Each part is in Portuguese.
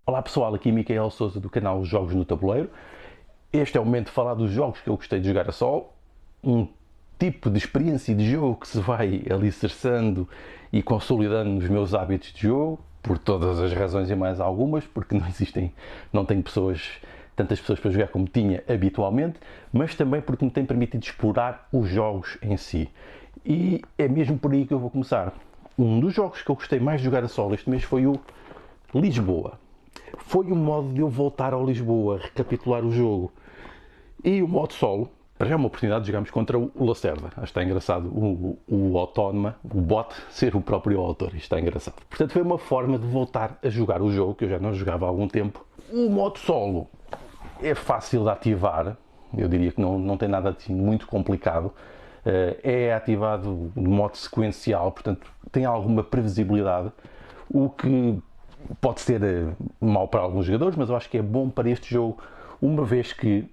Olá pessoal, aqui Micael Souza do canal Jogos no Tabuleiro. Este é o momento de falar dos jogos que eu gostei de jogar a solo. Um tipo de experiência de jogo que se vai alicerçando e consolidando nos meus hábitos de jogo, por todas as razões e mais algumas, porque não tenho tantas pessoas para jogar como tinha habitualmente, mas também porque me tem permitido explorar os jogos em si. E é mesmo por aí que eu vou começar. Um dos jogos que eu gostei mais de jogar a solo este mês foi o Lisboa. Foi o modo de eu voltar ao Lisboa, recapitular o jogo. E o modo solo, para já é uma oportunidade de jogarmos contra o Lacerda. Acho que está engraçado o autónoma, o bot, ser o próprio autor. Isto está engraçado. Portanto, foi uma forma de voltar a jogar o jogo, que eu já não jogava há algum tempo. O modo solo é fácil de ativar. Eu diria que não tem nada assim muito complicado. É ativado de modo sequencial, portanto, tem alguma previsibilidade. O que pode ser mau para alguns jogadores, mas eu acho que é bom para este jogo, uma vez que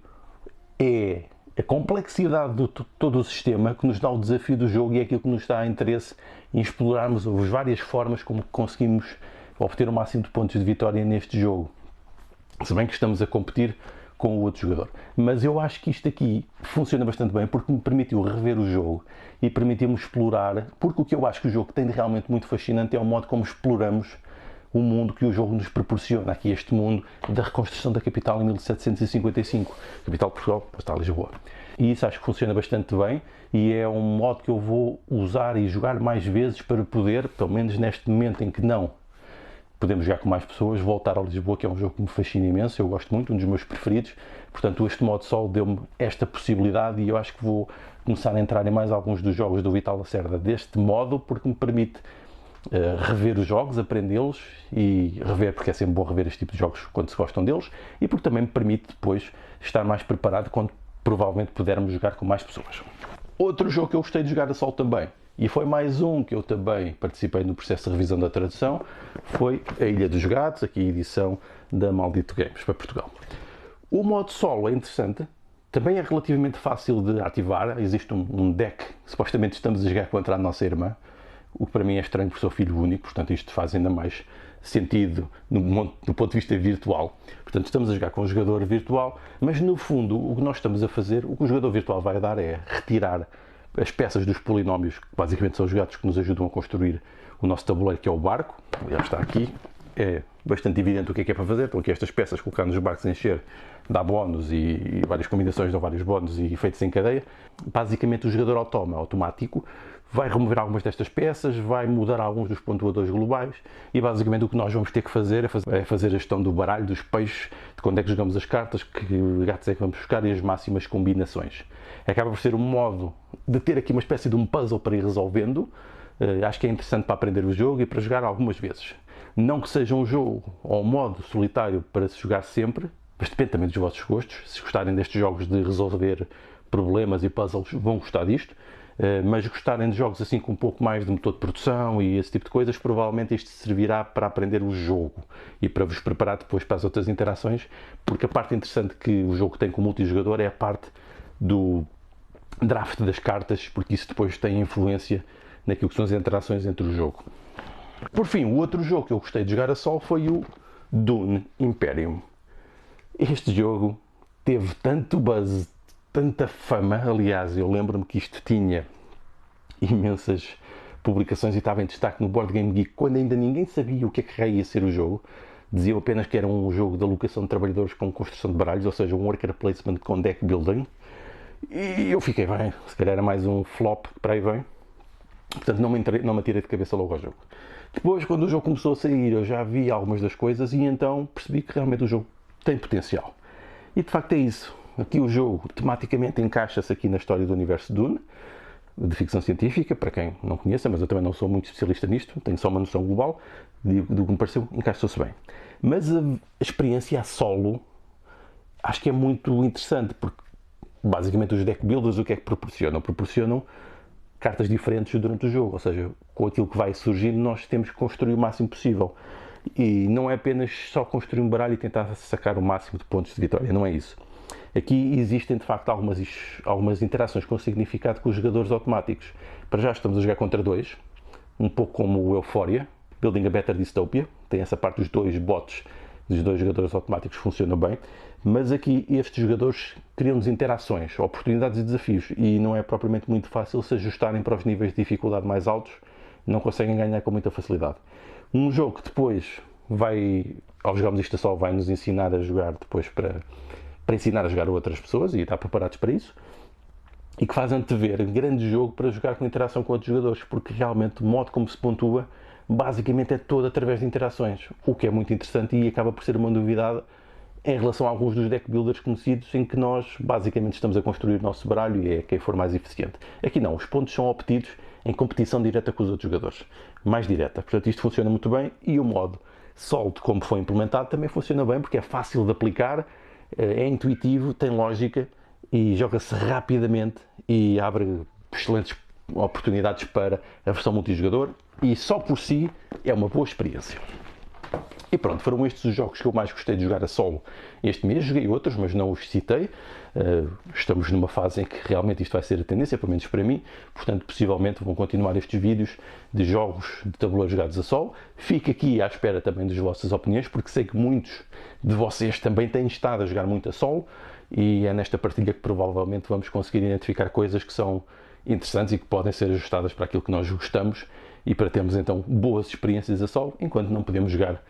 é a complexidade de todo o sistema que nos dá o desafio do jogo e é aquilo que nos dá interesse em explorarmos as várias formas como conseguimos obter o máximo de pontos de vitória neste jogo. Se bem que estamos a competir com o outro jogador. Mas eu acho que isto aqui funciona bastante bem porque me permitiu rever o jogo e permitiu-me explorar, porque o que eu acho que o jogo tem de realmente muito fascinante é o modo como exploramos o mundo que o jogo nos proporciona, aqui este mundo da reconstrução da capital em 1755, capital de Portugal, está Lisboa. E isso acho que funciona bastante bem e é um modo que eu vou usar e jogar mais vezes para poder, pelo menos neste momento em que não podemos jogar com mais pessoas, voltar a Lisboa, que é um jogo que me fascina imenso, eu gosto muito, um dos meus preferidos. Portanto, este modo solo deu-me esta possibilidade e eu acho que vou começar a entrar em mais alguns dos jogos do Vital Lacerda deste modo, porque me permite rever os jogos, aprendê-los e rever, porque é sempre bom rever este tipo de jogos quando se gostam deles, e porque também me permite depois estar mais preparado quando provavelmente pudermos jogar com mais pessoas. Outro jogo que eu gostei de jogar a solo também, e foi mais um que eu também participei no processo de revisão da tradução, foi a Ilha dos Gatos, aqui a edição da Maldito Games para Portugal. O modo solo é interessante, também é relativamente fácil de ativar, existe um deck, supostamente estamos a jogar contra a nossa irmã, o que para mim é estranho porque sou filho único, portanto isto faz ainda mais sentido do ponto de vista virtual. Portanto estamos a jogar com um jogador virtual, mas no fundo o que nós estamos a fazer, o que o jogador virtual vai dar é retirar as peças dos polinómios, que basicamente são os gatos que nos ajudam a construir o nosso tabuleiro, que é o barco. Já está aqui, é bastante evidente o que é para fazer. Estão aqui estas peças, colocar nos barcos a encher, dá bónus e várias combinações dão vários bónus e efeitos em cadeia. Basicamente o jogador automático vai remover algumas destas peças, vai mudar alguns dos pontuadores globais e basicamente o que nós vamos ter que fazer é fazer a gestão do baralho, dos peixes, de quando é que jogamos as cartas, que gatos é que vamos buscar e as máximas combinações. Acaba por ser um modo de ter aqui uma espécie de um puzzle para ir resolvendo. Acho que é interessante para aprender o jogo e para jogar algumas vezes. Não que seja um jogo ou um modo solitário para se jogar sempre, mas depende também dos vossos gostos. Se gostarem destes jogos de resolver problemas e puzzles, vão gostar disto. Mas gostarem de jogos assim com um pouco mais de motor de produção e esse tipo de coisas, provavelmente isto servirá para aprender o jogo e para vos preparar depois para as outras interações, porque a parte interessante que o jogo tem com o multijogador é a parte do draft das cartas, porque isso depois tem influência naquilo que são as interações entre o jogo. Por fim, o outro jogo que eu gostei de jogar a solo foi o Dune Imperium. Este jogo teve tanto buzz, tanta fama, aliás, eu lembro-me que isto tinha imensas publicações e estava em destaque no Board Game Geek quando ainda ninguém sabia o que é que ia ser o jogo. Diziam apenas que era um jogo de alocação de trabalhadores com construção de baralhos, ou seja, um worker placement com deck building. E eu fiquei bem, se calhar era mais um flop que para aí vem. Portanto, não me atirei de cabeça logo ao jogo. Depois, quando o jogo começou a sair, eu já vi algumas das coisas e então percebi que realmente o jogo tem potencial. E de facto é isso. Aqui o jogo tematicamente encaixa-se aqui na história do universo Dune, de ficção científica, para quem não conheça, mas eu também não sou muito especialista nisto, tenho só uma noção global, do que me pareceu, encaixa-se bem. Mas a experiência a solo, acho que é muito interessante, porque basicamente os deck builders o que é que proporcionam? Proporcionam cartas diferentes durante o jogo, ou seja, com aquilo que vai surgindo nós temos que construir o máximo possível. E não é apenas só construir um baralho e tentar sacar o máximo de pontos de vitória, não é isso. Aqui existem de facto algumas interações com significado com os jogadores automáticos. Para já estamos a jogar contra dois, um pouco como o Euphoria, Building a Better Dystopia, tem essa parte dos dois bots dos 2 jogadores automáticos funciona bem, mas aqui estes jogadores criam-nos interações, oportunidades e desafios, e não é propriamente muito fácil se ajustarem para os níveis de dificuldade mais altos, não conseguem ganhar com muita facilidade. Um jogo que depois ao jogarmos isto a solo, vai nos ensinar a jogar depois para ensinar a jogar a outras pessoas e estar preparados para isso, e que faz antever grande jogo para jogar com interação com outros jogadores, porque realmente o modo como se pontua basicamente é todo através de interações, o que é muito interessante e acaba por ser uma novidade em relação a alguns dos deck builders conhecidos, em que nós basicamente estamos a construir o nosso baralho e é quem for mais eficiente. Aqui não, os pontos são obtidos em competição direta com os outros jogadores, mais direta. Portanto, isto funciona muito bem e o modo solo, como foi implementado, também funciona bem porque é fácil de aplicar, é intuitivo, tem lógica e joga-se rapidamente e abre excelentes oportunidades para a versão multijogador e só por si é uma boa experiência. E pronto, foram estes os jogos que eu mais gostei de jogar a solo este mês. Joguei outros, mas não os citei. Estamos numa fase em que realmente isto vai ser a tendência, pelo menos para mim. Portanto, possivelmente vão continuar estes vídeos de jogos de tabuleiro jogados a solo. Fico aqui à espera também das vossas opiniões, porque sei que muitos de vocês também têm estado a jogar muito a solo. E é nesta partilha que provavelmente vamos conseguir identificar coisas que são interessantes e que podem ser ajustadas para aquilo que nós gostamos e para termos então boas experiências a solo, enquanto não podemos jogar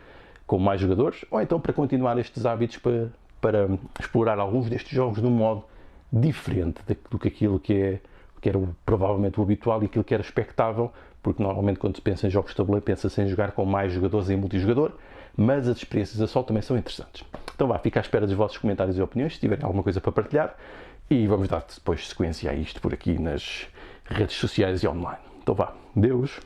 com mais jogadores, ou então para continuar estes hábitos para explorar alguns destes jogos de um modo diferente do que aquilo que era provavelmente o habitual e aquilo que era expectável, porque normalmente quando se pensa em jogos de tabuleiro pensa-se em jogar com mais jogadores em multijogador, mas as experiências a solo também são interessantes. Então vá, fica à espera dos vossos comentários e opiniões, se tiverem alguma coisa para partilhar, e vamos dar depois sequência a isto por aqui nas redes sociais e online. Então vá, Deus!